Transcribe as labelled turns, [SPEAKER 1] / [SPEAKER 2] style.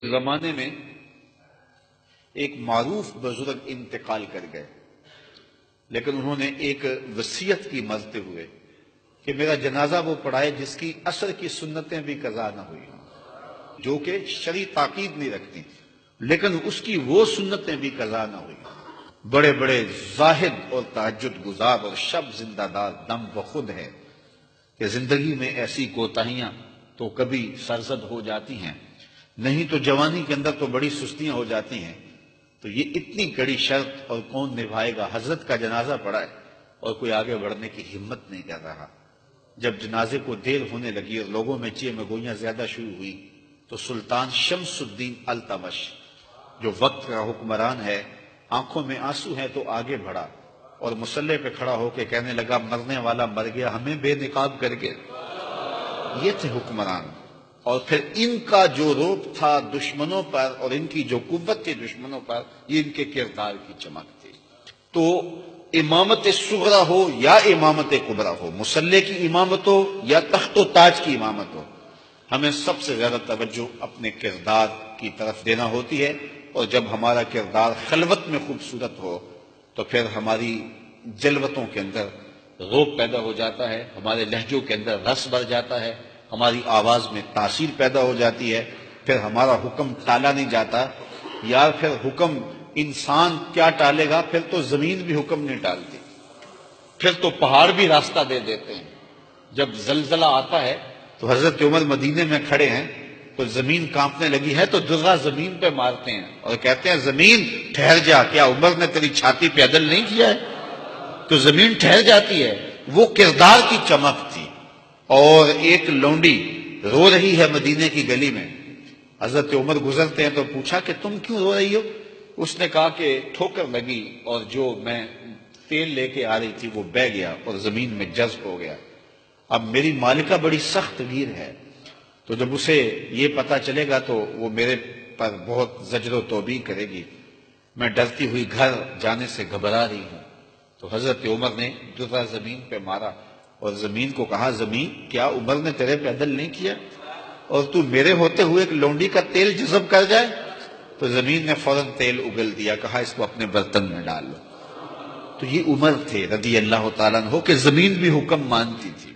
[SPEAKER 1] زمانے میں ایک معروف بزرگ انتقال کر گئے، لیکن انہوں نے ایک وصیت کی مرتے ہوئے کہ میرا جنازہ وہ پڑھائے جس کی عصر کی سنتیں بھی قضا نہ ہوئی ہوں، جو کہ شرعی تاکید نہیں رکھتی لیکن اس کی وہ سنتیں بھی قضا نہ ہوئی ہوں۔ بڑے بڑے زاہد اور تہجد گزار اور شب زندہ دار دم بخود ہے کہ زندگی میں ایسی کوتاہیاں تو کبھی سرزد ہو جاتی ہیں، نہیں تو جوانی کے اندر تو بڑی سستیاں ہو جاتی ہیں، تو یہ اتنی کڑی شرط اور کون نبھائے گا؟ حضرت کا جنازہ پڑا ہے اور کوئی آگے بڑھنے کی ہمت نہیں کر رہا۔ جب جنازے کو دیر ہونے لگی اور لوگوں میں چیخ گوئیاں زیادہ شروع ہوئی تو سلطان شمس الدین التمش جو وقت کا حکمران ہے، آنکھوں میں آنسو ہیں تو آگے بڑھا اور مصلی پہ کھڑا ہو کے کہنے لگا مرنے والا مر گیا، ہمیں بے نقاب کر کے۔ یہ تھے حکمران، اور پھر ان کا جو روب تھا دشمنوں پر اور ان کی جو قوت تھی دشمنوں پر، یہ ان کے کردار کی چمک تھی۔ تو امامت صغرا ہو یا امامت کبریٰ ہو، مصلی کی امامت ہو یا تخت و تاج کی امامت ہو، ہمیں سب سے زیادہ توجہ اپنے کردار کی طرف دینا ہوتی ہے، اور جب ہمارا کردار خلوت میں خوبصورت ہو تو پھر ہماری جلوتوں کے اندر روب پیدا ہو جاتا ہے، ہمارے لہجوں کے اندر رس بڑھ جاتا ہے، ہماری آواز میں تاثیر پیدا ہو جاتی ہے، پھر ہمارا حکم ٹالا نہیں جاتا، یا پھر حکم انسان کیا ٹالے گا، پھر تو زمین بھی حکم نہیں ٹالتی، پھر تو پہاڑ بھی راستہ دے دیتے ہیں۔ جب زلزلہ آتا ہے تو حضرت عمر مدینے میں کھڑے ہیں تو زمین کانپنے لگی ہے تو درہ زمین پہ مارتے ہیں اور کہتے ہیں زمین ٹھہر جا، کیا عمر نے تیری چھاتی پہ عدل نہیں کیا ہے؟ تو زمین ٹھہر جاتی ہے۔ وہ کردار کی چمک تھی۔ اور ایک لونڈی رو رہی ہے مدینے کی گلی میں، حضرت عمر گزرتے ہیں تو پوچھا کہ تم کیوں رو رہی ہو؟ اس نے کہا کہ ٹھوکر لگی اور جو میں تیل لے کے آ رہی تھی وہ بہہ گیا اور زمین میں جذب ہو گیا۔ اب میری مالکہ بڑی سخت گیر ہے، تو جب اسے یہ پتا چلے گا تو وہ میرے پر بہت زجر و توبیخ کرے گی، میں ڈرتی ہوئی گھر جانے سے گھبرا رہی ہوں۔ تو حضرت عمر نے درہ زمین پہ مارا اور زمین کو کہا زمین کیا عمر نے تیرے پہ عدل نہیں کیا اور تو میرے ہوتے ہوئے ایک لونڈی کا تیل جذب کر جائے؟ تو زمین نے فوراً تیل اگل دیا، کہا اس کو اپنے برتن میں ڈال لو۔ تو یہ عمر تھے رضی اللہ تعالیٰ عنہ کہ زمین بھی حکم مانتی تھی۔